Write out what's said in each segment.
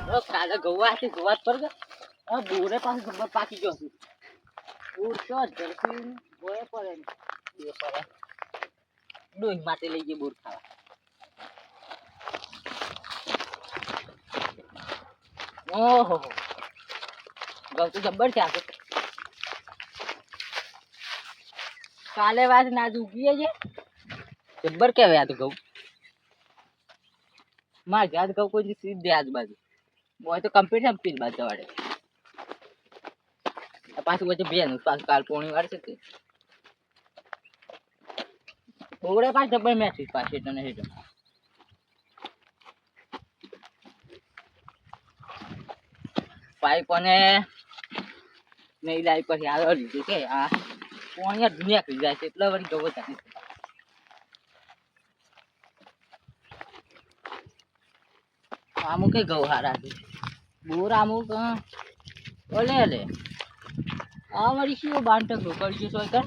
કાલે ગવાથી ગવાત પર ગયા બોરે પાસે ખબર પાકી ગયો છું બોર તો ઝડપી બોરે પડે ને બે પડે ડોઈ માટે લઈ ગઈ બોર ખાવા ઓહો ગૌ તો જબ્બર છે આ કાલે વાત ના ઉગીએ છે જબ્બર કહેવાય આ તો ઘઉં માર જાત ઘઉં કોઈ સીધે આજુબાજુ મોય તો કમ્પ્લીટ બાજુ વાળે પાછું વચ્ચે બેન પાછું કાલ પોણી વાર છે તે બોગડે પાછ જબ્બર મેસી પાછી તને હેજો પાઇપ અને નહીં લાવી પછી આગળ લીધું કે આ પોણી દુનિયા કરી જાય છે એટલે વળી ગવો થાય અમુક ઘઉં હારા છે બોર અમુક ઓલે લે આ વળી શું બાંધો કરજો સો કર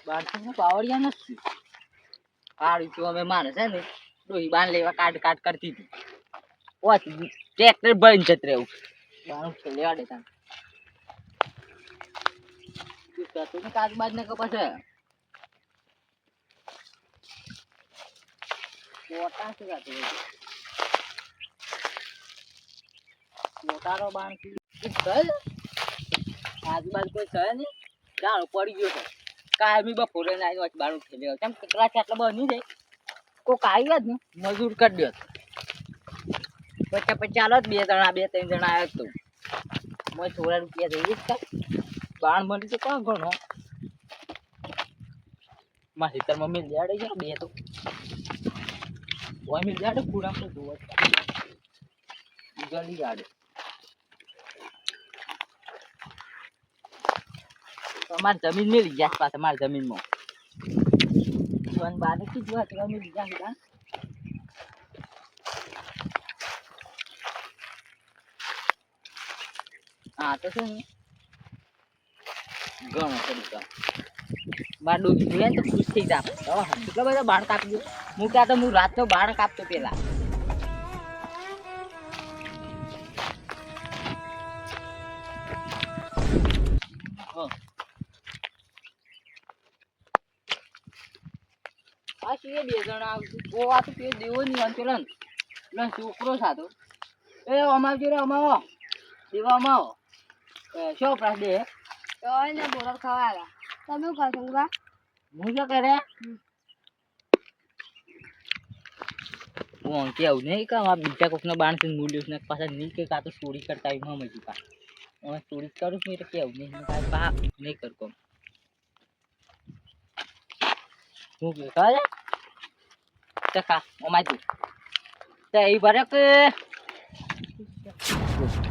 બાંધો પાવડિયા નથી સારું છું અમે માને છે ને ડોહી બાંધ લેવા કાટ કરતી હતી ઓછી ટ્રેક્ટર બંધ જત રહેવું બાણું છે લેવા દેતા તું ને કાચ બાજ ને કપાસ મોટા છે મોટાનો બાણ આજુબાજુ કોઈ છે નહીં જાણો પડી ગયો છે કાયમી બપોરે આવીને બાણું ખેલી કેમ કેટલા છે આટલા બની જાય કોઈક આવ્યા જ ને મજૂર કરી દો પછી ચાલો જ બે ત્રણ જણા આવ્યા તું મેં થોડા રૂપિયા જઈએ જ બાણ બની તો કોણ ઘણો મારી તાર મમ્મી લેડે છે બે તો ઓય મિલ જાડે પૂરા પર જોવા જલ્દી જાડે તમારી જમીન મેલી ગયા પાસે મારી જમીનમાં જોન બાદ કી જોવા તો મેલી ગયા હા તો છે ને ઘણો પડી બાર ડોકી જોઈએ તો ખુશ થઈ જા કેટલા બધા બાળ કાપજો હું ક્યાં તો હું રાતનો બાળ કાપતો પેલા આ શું બે જણા ગોવા તો પેલો દેવો નહીં અંચલન પ્લસ છોકરો સાતો એ અમાર જોડે અમાવો દેવા અમાવો શું પ્રાસ દે તો એને બોલો ખાવા તમે શું કરશો બા હું શું કરે હું કેવું નહીં કે બીજા કોકનો બાણ છે મૂલ્યું ને પાછા નહીં કે કાં તો ચોરી કરતા આવી મમ્મી કા હું ચોરી કરું છું એટલે કેવું નહીં બા નહીં કરતો હું કે કરે ચખા અમારી તો એ ભરે કે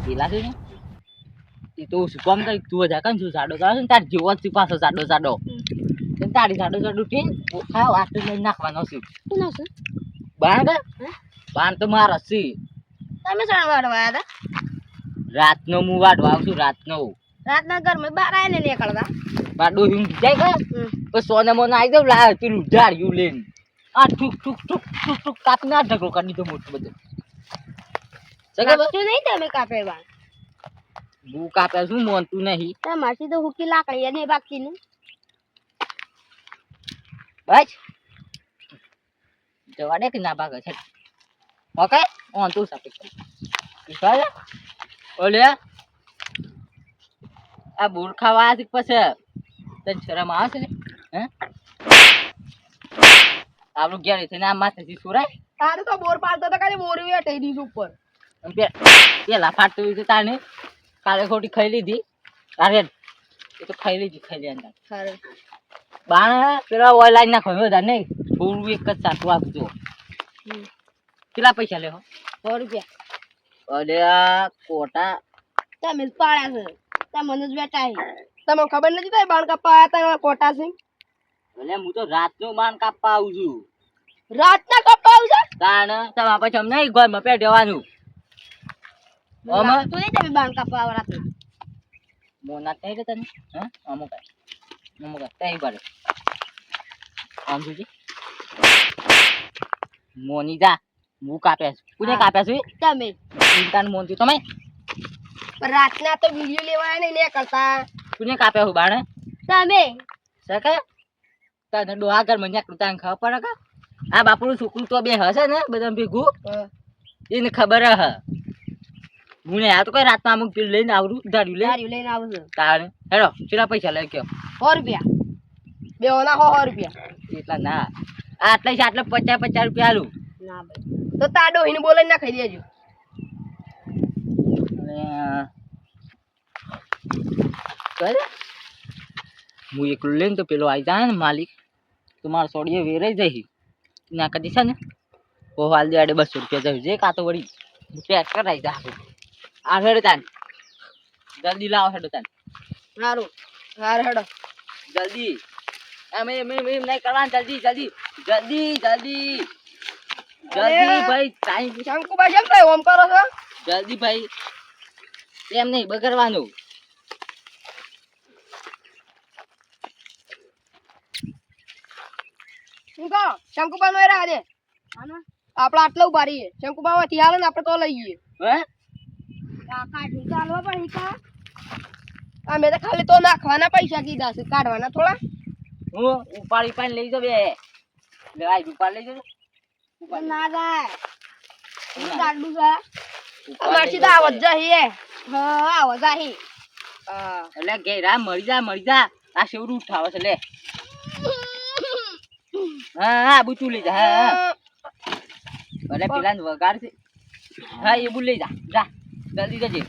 પેલા છે ને એ તો શું કામ કઈ તું જા કન શું સાડો કરે ને તાર જેવો જ પાછો સાડો તારી સાડો ઉઠી ખાવ આટલું લઈને નાખવાનો છે શું નાખશે બાણ તો મારો છે તમે શાણ વાડવા હતા રાતનો હું વાડવા આવું છું રાતના ઘરમાં બહાર આવીને નીકળતા બાર ડોહી જાય કે સોને મોને આવી જાવ લા પેલું ઝાડ્યું લઈને આ ઠુક કાપી ના ઢગલો કરી દીધો મોટું બધું સગા નહીં તમે કાપે બાણ હું કાપે છું મોનતું નહીં તમારી તો હુકી લાકડી ને બાકી ને બસ જવા દે કે ના ભાગે છે ઓકે ઓન તું સાપે ચાલ ઓલે આ બોર ખાવા આથી પછી તને શરમ આવશે ને હે આપણું ઘેર છે ને આ માથેથી સુરાય તારે તો બોર પાડતો તો કાલે બોર વેઠી દીધી ઉપર પેલા ફાટતું હતું તાને કાલે ખોટી ખાઈ લીધી અરે એ તો ખાઈ લીધી અંદર બાણ પેલા ઓઇલ આઈ નાખો બધા નહીં થોડું એક જ સાટું આપજો કેટલા પૈસા લેવો 100 રૂપિયા અરે આ કોટા તમે પાડ્યા છે તમને જ બેઠા તમને ખબર નથી થાય બાણ કાપવા આવ્યા હતા કોટા છે એટલે હું તો રાતનો બાણ કાપવા આવું છું રાતના કાપવા આવું છે તાણ તમારા પછી અમને ઘરમાં પેટ જવાનું તું નહીં તમે બાણ કાપવા આવો રાતના મોના થઈ તને હા અમુક તઈ પડે આમ જોજી મોની જા હું કાપે કોને કાપ્યા છે તમે ચિંતાનું મોન તમે પણ રાતના તો વિડિયો લેવા નહીં ને કરતા કોને કાપ્યા હું બાણે તમે સકે તને ડોહા ઘર મને કૃતાન ખબર પડે કે આ બાપુનું છોકરું તો બે હશે ને બધા ભેગું એને ખબર હ હું ને આ તો કઈ રાતમાં અમુક પીલ લઈને આવરું ધાર્યું લઈને આવું છું તારે હેડો કેટલા પૈસા લઈ કયો 100 રૂપિયા બે ઓના 100 રૂપિયા એટલા ના આટલે છે આટલે 50 રૂપિયા આલું ના ભાઈ તો તાડો એને બોલાઈને ના ખાઈ દેજો કરે હું એકલું લઈને તો પેલો આવી જાય ને માલિક તો મારો સોડીએ વેરાઈ જાય ના કદી છે ને ઓ હાલ દે 200 રૂપિયા જાય જે કાં તો વળી પેક કરાઈ જા આ હેડ તાન જલ્દી લાવો હેડો તાન સારું હેડો જલ્દી એમ નહીં કરવાનું જલ્દી ભાઈ ટાઈમ શંકુભાઈ કેમ થાય ઓમ કરો છો જલ્દી ભાઈ એમ નહીં બગડવાનું શું કહો શંકુભાઈ નો એરા દે આપણે આટલા ઉભા રહીએ શંકુભાઈ થી હાલે ને આપણે તો લઈ જઈએ હે કાઢી ચાલવા પણ હિકા અમે તો ખાલી તો નાખવાના પૈસા કીધા છે કાઢવાના થોડા હું ઉપાડી લઈ જાવ બે લેવાય ઉપાડ લઈ જાવ ના જાય ગાડું છે અમારથી તો આવત જઈએ હા આવત જાહી એટલે ઘેરા મરી જા આ શેવડું ઉઠાવે છે લે હા બુચું લઈ જા હા ભલે પેલા વગાડ છે હા એ બુલ લઈ જા જલ્દી જજે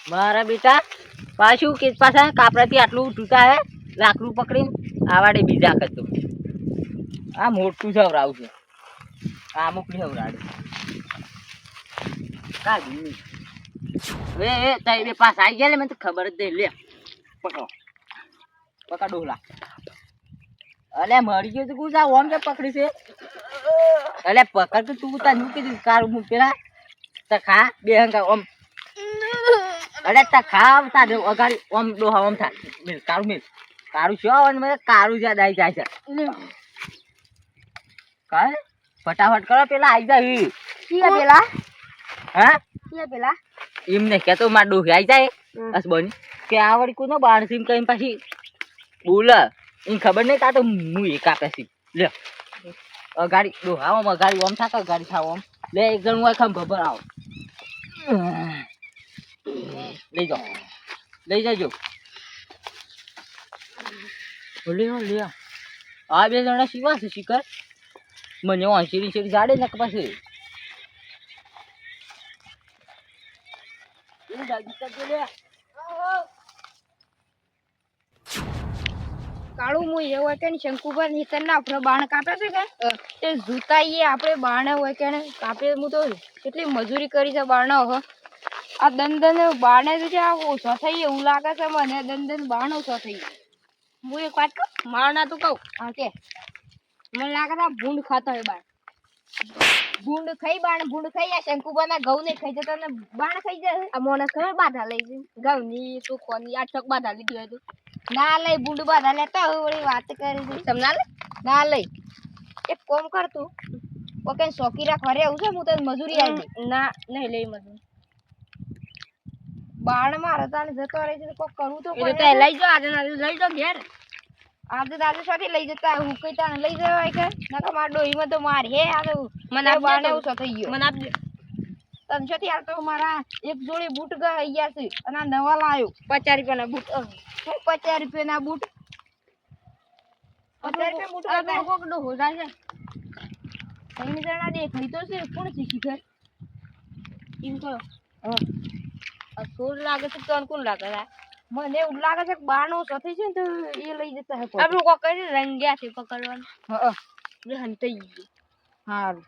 મારા બેટા પાછું કે પાછા કાપડાથી આટલું તૂટા હે લાકડું પકડીને આવાડે બીજા કરતો આ મોટું સવરાવું છે આ મોકલી સવરાડે કાઢી એ તઈ બે પાસ આવી ગયા લે મને તો ખબર જ નહીં લે પકડો ડોલા અલે મરી ગયો તો કુછ ઓમ કે પકડી છે અલે પકડ તો તું તા નું કીધું કાર હું પેલા તા ખા બે હંગા ઓમ અલે તા ખા તા અગાડી ઓમ ડોહા ઓમ થા મિલ કારું શું આવે મને કારું યાદ આવી જાય છે કાય ફટાફટ કરો પેલા આવી જાય કિયા પેલા હા કિયા પેલા એમ ને કે તો માર ડોહી આવી જાય બસ બની કે આ વળી કોનો બાણ સીમ કઈ પાછી બોલ એને ખબર નહીં તા તો હું એક આપે છે લે અગાડી ડોહા ઓમ અગાડી ઓમ થા અગાડી થાવ ઓમ લે એક જણ હું ખમ ભબર આવ લઈ જાજો લે આ બે જણા શીવા છે શિખર મને શીરી ગાડે ને પછી કાળું હું એવું હોય કે શંકુભાઈ નીતર ના આપણે બાણ કાપે છે કે તે જૂતાઈએ આપણે બાણ હોય કે કાપે હું તો કેટલી મજૂરી કરી છે બાણ આ દંદન બાણે તો છે આ ઓછો થઈ એવું લાગે છે મને દંદન બાણ ઓછો થઈ હું એક વાત કહું મારના તું કહું હા કે મને લાગે છે ભૂંડ ખાતો હોય બાણ ભૂંડ ખાઈ આ શંકુભાઈ ઘઉં ને ખાઈ જતા ને બાણ ખાઈ જાય આ મોને ખબર બાધા લઈ છે ઘઉં ની તું કોની 8 ટક બાધા લીધી હોય તું ના લઈ ભૂંડ બાધા લેતા હોય વાત કરી છે તમને ના લઈ એક કોમ કર તું ઓકે શોકી રાખવા રહેવું છે હું તને મજૂરી આવી ના નહીં લઈ મજૂરી બાણ મારે તાને જતો રહે છે કોક કરવું તો પડે લઈ જાઓ આજે લઈ જાઓ ઘેર આજે સાથે લઈ જતા હું કઈ તાને લઈ જવાય કે નકા માર ડોહીમાં તો માર હે આ મને બાણે ઓછો થઈ ગયો મને આપજે તને છથી આ તો મારા એક જોડી બૂટ ગયા છે અને આ નવા લાયો 50 રૂપિયાના બૂટ 50 રૂપિયાના બૂટ 50 રૂપિયા બૂટ આ કોક નો હો જાય છે તમે જણા દેખાઈ તો છે કોણ છે શિખર એમ કહો આ સોર લાગે છે તને કોણ લાગે છે મને એવું લાગે છે કે બાણો સાથે છે ને તો એ લઈ જતા હે આપણે કોક કરી રંગ્યા છે પકડવાનું હા એ હંતાઈ ગયું હારું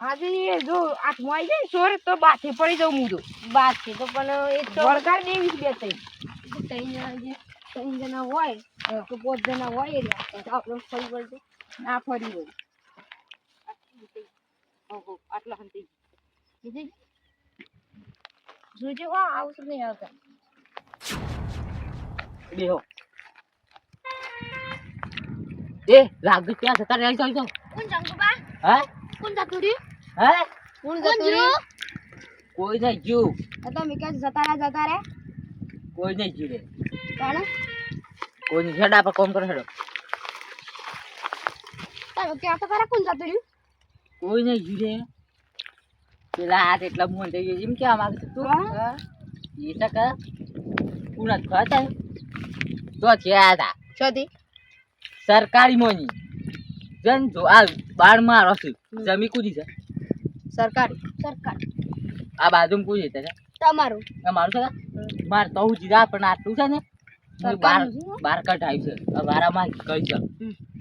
આજે જો આઠમો આવી જાય સોર તો બાથે પડી જાઉં હું તો બાથે તો પણ એ તો વળગાડ દેવી બે ત્રણ જણા હોય તો 5 જણા હોય એટલે આપણે ફરી વળજો ના ફરી વળ ઓહો આટલા હંતાઈ ગઈ જોજો હા આવશે નહીં આવતા બેહો એ લાગુ ત્યાં જતા રહી જાવ કોણ શંકુબા હા કોણ જતું રહ્યું? હે કોણ જતું રહ્યું? કોઈ નહીં જ્યું તમે કે જતા રે કોઈ નહીં જ્યું રે તાણે કોઈ નહીં હેડા પર કોમ કરો હેડો તમે કે તો ખરા કોણ જતું રહ્યું? કોઈ નહીં જ્યું રે પેલા હાથ એટલા મોલ થઈ ગયો એમ કેવા માંગે તું હા? એ ટકા પૂરા ખાતા તો થયા હતા છોથી સરકારી મોની જન જો આ બાર મારો છે જમી કુદી છે સરકાર આ બાજુ કુદી છે તમારું મારું છે માર તો હું જીરા પણ આટલું છે ને હું બાર સરકારનું છે? બાર કઢાયું છે હવે વારામાં કઈ છે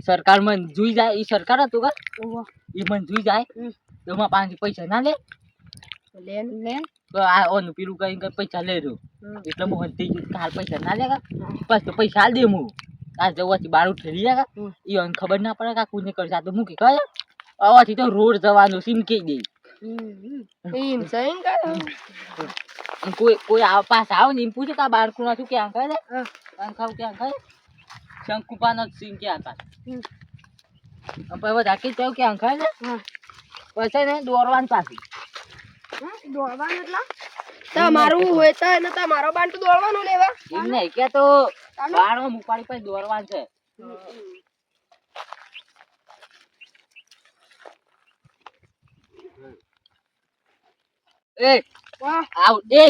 સરકાર મને જોઈ જાય એ સરકાર હતું કે ઓહો એ મને જોઈ જાય તો એમાં 5 પૈસા ના લે લેન તો આ ઓનું પેલું કઈ પૈસા લઈ રહ્યો એટલે હું હંતી ગયું હાલ પૈસા ના લે બસ તો પૈસા હાલ દે હું આ જવાથી બાર ઉઠી જાય એ મને ખબર ના પડે કે કોને કરી આ તો મૂકી કહે આવાથી તો રોડ જવાનું સીમ કહી દે એમ સહીન કરે અને કોઈ આ પાસ આવે ને એમ પૂછે કે આ બાર કોણ હતું ક્યાં કહે ખાવ ક્યાં કહે શંકુપાનો સીમ ક્યાં હતા પછી બધા કી ચાવ ક્યાં કહે પછી ને દોરવાનું પાછું દોડવાનું એટલા તમારું હોય તો એને તમારો બાંટ દોડવાનું લેવા એમ નહીં કે તો બાણો મુકાડી પછી દોરવાનું છે એ વાહ આવ એ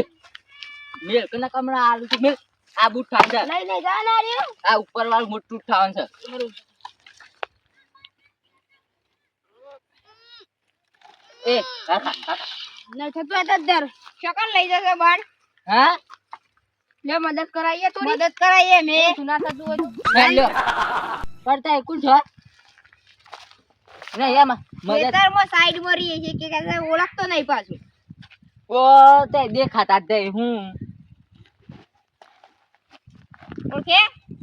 મેલ કના કમરા આલુ છે મેલ આ બૂટ ઠાવ છે લઈ લઈ જાના રે આ ઉપર વાળું મોટું ઠાવન છે એ કાકા નહીં થતું આ દર શકન લઈ જશે બાણ હા લે મદદ કરાઈએ તો મદદ કરાઈએ મે સુના થતું હોય તો મેલ લ્યો પડતા કોણ છે નહીં એમાં મદદ ખેતરમાં સાઈડ મરી છે કે કસે ઓળખતો નહીં પાછું ઓ તે દેખાતા દે હું ઓળખે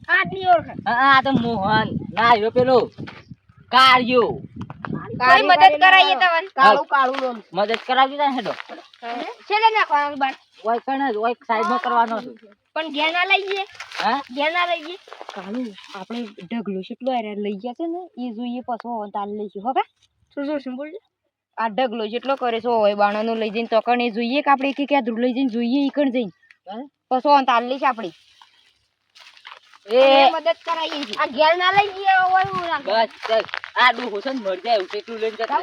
આટલી ઓળખે આ તો મોહન ના યો પેલો કાર્યો કોઈ મદદ કરાઈએ તવન કાળું કાળું લોન મદદ કરાવજો ને હેડો છેલે નાખવાનું બાણ ઓય કણે ઓય સાઈડ માં કરવાનો છે પણ ઘેર ના લઈ જઈએ હા ઘેર ના લઈ જઈએ કાળું આપણે ઢગલો કેટલો લઈ ગયા છે ને એ જોઈએ પછી તાલ લઈશું હો કા શું બોલજો આ ઢગલો જેટલો કરે છે હોય બાણાનો લઈ જઈને તો કણ એ જોઈએ કે આપણે કે ધ્રુવ લઈ જઈને જોઈએ ઈ કણ જઈને પછી તાલ લઈશ આપણે એ મદદ કરાઈએ આ ઘેર ના લઈ જઈએ બસ ચાલ આ ડોહો છે ને મર જાય એવું કેટલું લઈને જતા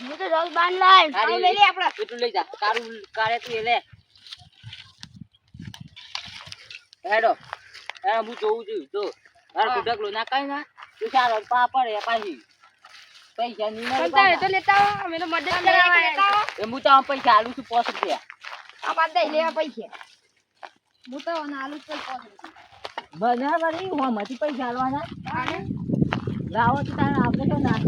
હું તો જલ બાંધ લાય લઈ લે આપણે કેટલું લઈ જા કારું કારે તું એ લે હેડો હું જોઉં છું તો મારું ઢગલો ના કઈ ના તું સારો પા પડે પાછી પૈસા ની કંટાળે તો લેતા આવો અમે તો મદદ કરાવવા લેતા આવો હું તો આમ પૈસા આલું છું 5 રૂપિયા આ બાદ દઈ લેવા પૈસા હું તો આલુ છું 5 રૂપિયા બરાબર હું આમાંથી પૈસા આલવાના લાવો તો તારે આપણે તો ના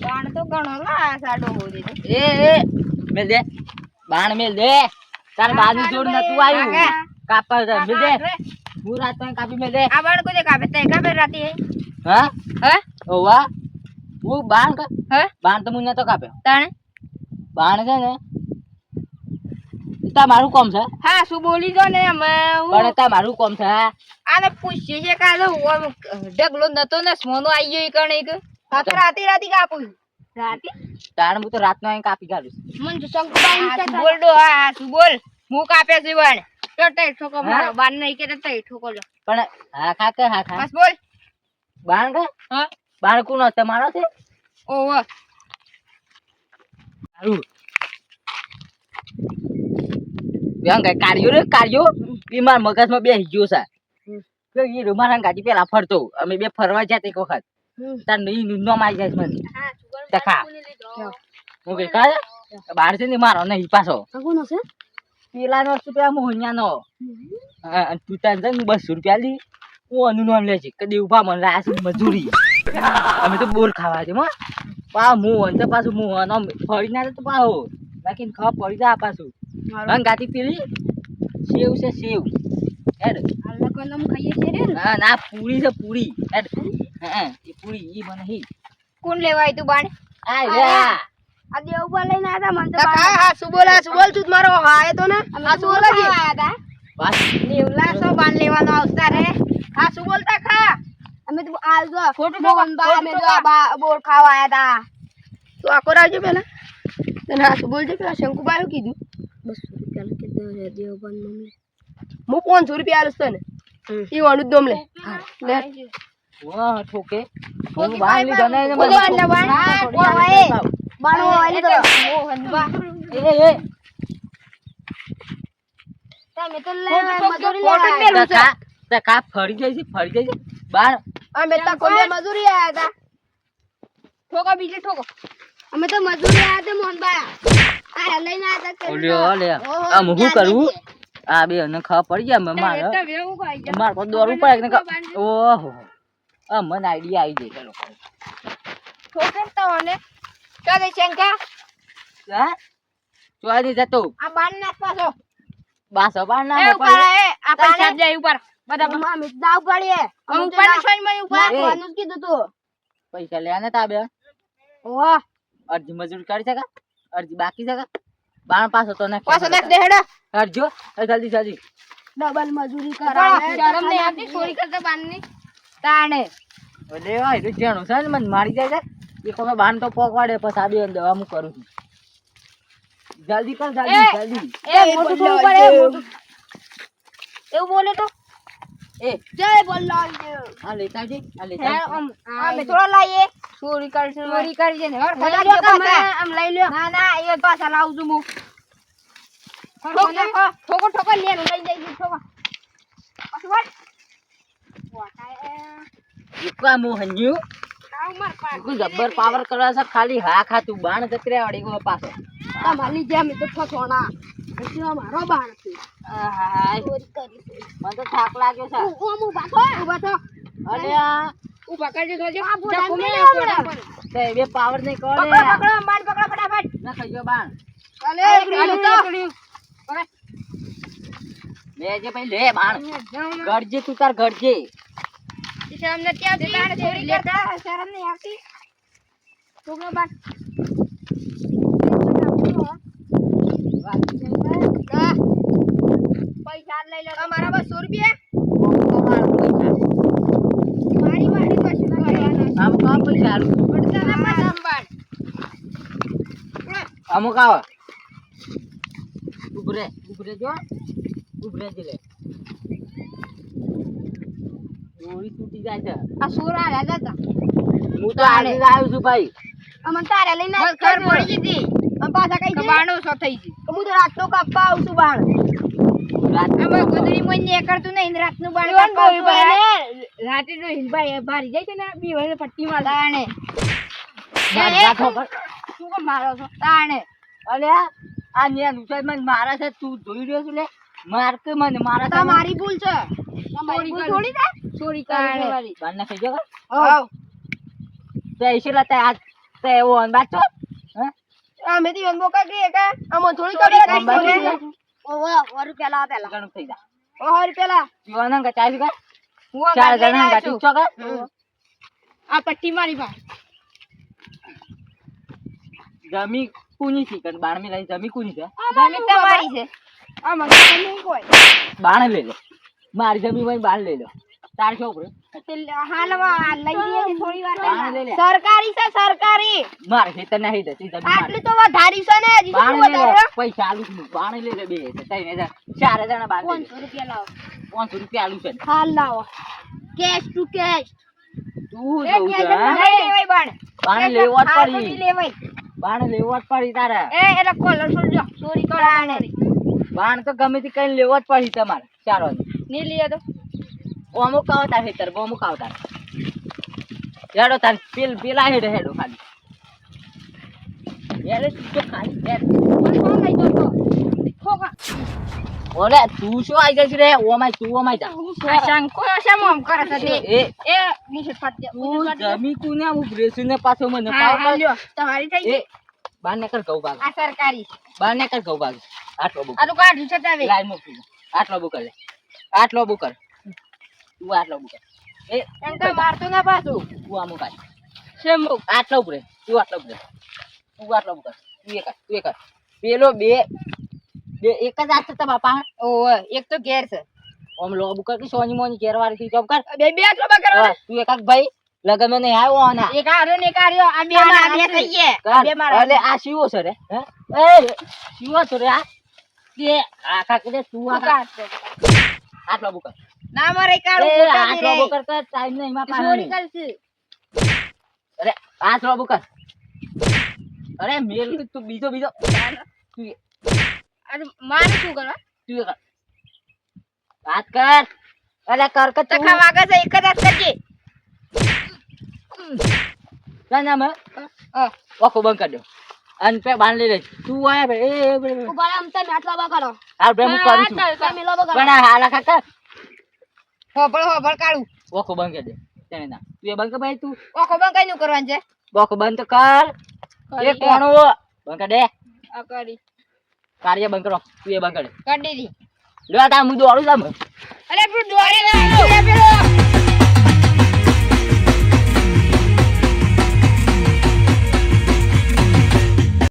બાણ તો ઘણો ના સાડો હોદી એ મેલ દે બાણ મેલ દે તાર બાજુ જોડ નતું આવ્યું કાપા મેલ દે હું રાત માં કાપી મેલ દે આ બાણ કોઈ કાપે તઈ કાપે રાતી હા હે ઓવા હું બાણ કા હે બાણ તો મુન્ને તો કાપ્યો તાણે બાણ છે ને તમારું કોમ છે હા શું બોલી જો ને અમે પણ તમારું કોમ છે આને પૂછ્યું છે કાલે ઢગલો નતો ને સોનો આવી ગયો ઈ કણે કે હા તો રાતી કાપું રાતી તાણ હું તો રાત નો કાપી કાઢું મન તો શંકુબાઈ બોલ ડો હા શું બોલ હું કાપે છે બાણ ટટે ઠોકો મારો બાણ નહીં કે ટટે ઠોકો લો પણ હા ખા કે હા ખા બસ બોલ બાણ કે હા બાણ કોનો તમારો છે ઓહો સારું વ્યાંગ કાર્યો બીમાર મગજમાં બેસી ગયો છે એ રૂમારા ગાડી પેલા ફરતો અમે બે ફરવા જાત એક વખત તાર નહીં નો મારી જાય મને તખા હું કઈ કાય બહાર છે ને મારો નહીં પાછો કોનો છે પેલા નો રૂપિયા મોહનિયા નો તું તાર છે 200 રૂપિયા લી હું અનુ નામ લે છે કદી ઉભા મને લાયા છે મજૂરી અમે તો બોર ખાવા છે પા મોહન તો પાછું મોહન ફરી ના તો પાહો બાકી ખબર પડી જાય પાછું ગાતી પેલી સેવ છે સેવ હેડ આલ્લા કોલમ ખાઈએ છે રે હા ના પૂરી છે પૂરી હેડ હા એ પૂરી ઈ મને હી કોણ લેવાય તું બાણ આ લે આ દેવ પર લઈને આયા મન તો હા શું બોલ તું મારો હાય તો ને આ શું બોલા છે આયા તા બસ દેવલા સો બાણ લેવાનો આવતા રે આ શું બોલતા ખા અમે તો આ જો મોહનભાઈ અમે જો આ બોર ખાવા આયા તા તો આકો રાવજો પેલા તને હાથ બોલજો પેલા શંકુભાઈ કીધું 200 રૂપિયા આલું તને ઈ વાળું દમ લે લે વાહ ઠોકે હું બાર લીધો ને મને બાણો આલી તો મોહનભા એ તમે તો લે મજૂરી લે કા ફરી જાય છે બાર અમે તો કોઈ મજૂરી આયા તા ઠોકો બીજે ઠોકો અમે તો મજૂરી આયા તા મોહનભા આ લઈને આયા તા ઓલ્યો લે આમ હું કરું આ બે ને ખા પડી ગયા માર પર દોર ઉપર ને ઓહો આ મને આઈડિયા આવી જાય ચલો ઠોકે તો ને ચાલે શંકા હા ચોરી જતો આ બાણ નાખ પાછો બાસો બાર ના ઉપર આ પૈસા જાય ઉપર બધા અમે દાવ પડીએ હું ઉપર ની સોઈ માં ઉપર કોનું કીધું તું પૈસા લેને તાબે ઓહ અરજી મજૂરી કરી શકે અરજી બાકી શકે બાણ પાસો તો નાખ પાછો નાખ દે હેડો અરજો જલ્દી ડબલ મજૂરી કરાવે શરમ નહીં આવતી ચોરી કરતા બાણ ની તાણે ઓલે આ એ જાણો છે ને મને મારી જાય છે એક વખત બાણ તો પોકવાડે પછી આ બે દવા હું કરું છું જલ્દી કર જલ્દી એ મોટું થોડું પર એ મોટું એવું બોલે તો એ જય બોલાવ આ લેતા છે આ મે થોડા લાઈએ ચોરી કરી છે ને હર ખોટા જો પાછા આમ લઈ લ્યો ના એ પાછા લાવું છું હું ઠોકો લે લઈ જઈ ઠોકો પાછું એકલા મોહન્યુ જબ્બર પાવર કરવા છે ખાલી હા ખાતું બાણ જતરે વળી ગયો પાછો તમારી જેમ તો ફસોણા એટલે મારો બાણ છે આહા ચોરી કરી મને તો થાક લાગ્યો છે ઉભા થો અરે આ ઉભા કરજો જોજો તે બે પાવર નહીં કરે પકડો બાણ પકડો ફટાફટ ના ખાજો બાણ અલે લે જે ભાઈ લે બાણ ગડજે તું તાર ગડજે શરમ નથી આવતી ચોરી લેતા શરમ નહીં આવતી છોકરો બાણ પૈસા લઈ લો તમારા 200 રૂપિયા મારી પાસે આમ કા પૈસા આલું પડતા ના સંભાળ અમુક આવો ઉભરે જો ઉભરે જ લે ઓરી તૂટી જાય છે આ સોરા રાજા હતા હું તો આને આવ્યો છું ભાઈ અમન તારે લઈને ઘર પડી ગઈ અમ પાછા કઈ છે બાણો સો થઈ ગઈ હું તો રાતનો કાપવા આવું છું બાણ અમે ગોદરી મોઈ ને કરતું નહીં રાતનું બાણ કાપવા રાતે નો હિલભાઈ ભારી જાય છે ને બી વળે પટ્ટી માં તાણે તું કો મારો છો તાણે અલે આ ને નુસાઈ મને મારા છે તું જોઈ રહ્યો છું લે માર કે મને મારા છે તમારી ભૂલ છે તમારી ભૂલ થોડી છે ચોરી કરી બાણ ના ખાઈ જગા હાવ તે ઈશલા તે આ તે ઓ અન બાચો હે અમે તો યોન બોકા કે અમો થોડી કરી ઓવા 1 રૂપિયા પેલા ગણું થઈ જા ઓ 1 રૂપિયા જીવાના કા ચાલી કા હું 4 જણા કા ઠીક છો કા આ પટ્ટી મારી બા જમી કુની થી કન બાણ મે લઈ જમી કુની છે જમી તમારી છે આ મને નહીં કોઈ બાણ લઈ લે મારી જમી માં બાણ લઈ લો 400 ઉપર હાલવા લઈ લઈએ થોડી વાર બાણ લઈ લે સરકારી છે સરકારી માર ખેતર નહીં દે જમી આટલી તો વધારી છે ને હજી બાણ શું લઈ લે વધારે પૈસા આલુ છું બાણ લઈ લે બે 3000 4 જણા બાણ લઈ 500 રૂપિયા લાવો 500 રૂપિયા આલુ છે હાલ લાવો કેશ ટુ કેશ તું એ જોઉં કેશ છે નહીં લેવાય બાણ બાણ લેવા જ હાલ તો પડી નહીં લેવાય બાણ લેવા જ પડી તારે એટલે કોલર છોડજો ચોરી કરાણે બાણ તો ગમે તે કઈ લેવા જ પડી તમારે 4 વાગે નહીં લીએ તો અમુક આવતા ખેતર અમુક આવતા હેડો તાર પેલા હેડો ખાલી યાર તું તો ખાલી યાર ઓલે તું શું આઈ જઈશ રે ઓમાય તું ઓમાય જા શંકો શેમ આમ કરે છે તે એ એ નીચે ફાટ દે તું જમી તું ને હું બ્રેસુ ને પાછો મને પાવ લ્યો તમારી થઈ એ બાર ને કર ગઉ ભાગ આ સરકારી બાર ને કર ગઉ ભાગ આટલો બુક આ તો કાઢી છે તાવે લાઈ મૂકી આટલો બુક કર આટલો બુક કર તું આટલો બુક કર એ શંકા મારતો ના પાછું તું આમ કાઢ શેમ આટલો ઉપર તું આટલો ઉપર તું આટલો ઉપર તું એક પેલો બે એક જ હાથ છે બાપા ઓય એક તો ઘેર છે ઓમ લોબુ કર કે સોની મોની કેરવારી થી જોબ કર બે બે આટલો બકરો તું એક ભાઈ લગન માં નહીં આવ્યો આના એક આર્યો ને એક આર્યો આ બે મારા બે થઈ ગયા બે મારા એટલે આ શીવો છે રે હે એ શીવો છે રે આ કે આખા કે તું આટલો બુકર ના મારે કાળું એ મોટા આટલો રે બુકર કર ટાઈમ નહીં માં સોની પાણી કરશે અરે આટલો બુકર અરે મેલ કે તું બીજો તું અરે માર શું કરવા તું કર વાત કર અરે કર કે તું તખા વાગે છે એક જ હાથ કરજે ના ના માં ઓખો બંધ કરી દો અન પે બાંધી લે તું આયા બે એ ઉભા આમ તમે આટલા બકરો આ બે હું કરું છું તમે લો બકરો પણ આ હાલા કાકા હોબળ કાળું ઓખો બંધ કરી દે તેને ના તું એ બંધ કર ભાઈ તું ઓખો બંધ કઈ નું કરવાનું છે ઓખો બંધ તો કર એ કોણો બંધ કર દે આ કરી કાર્ય બંધ કરો તું એ બંધ કર દે કરી દીધી લ્યો તા હું દોડું જામ અરે પેલું દોડી ના પેલો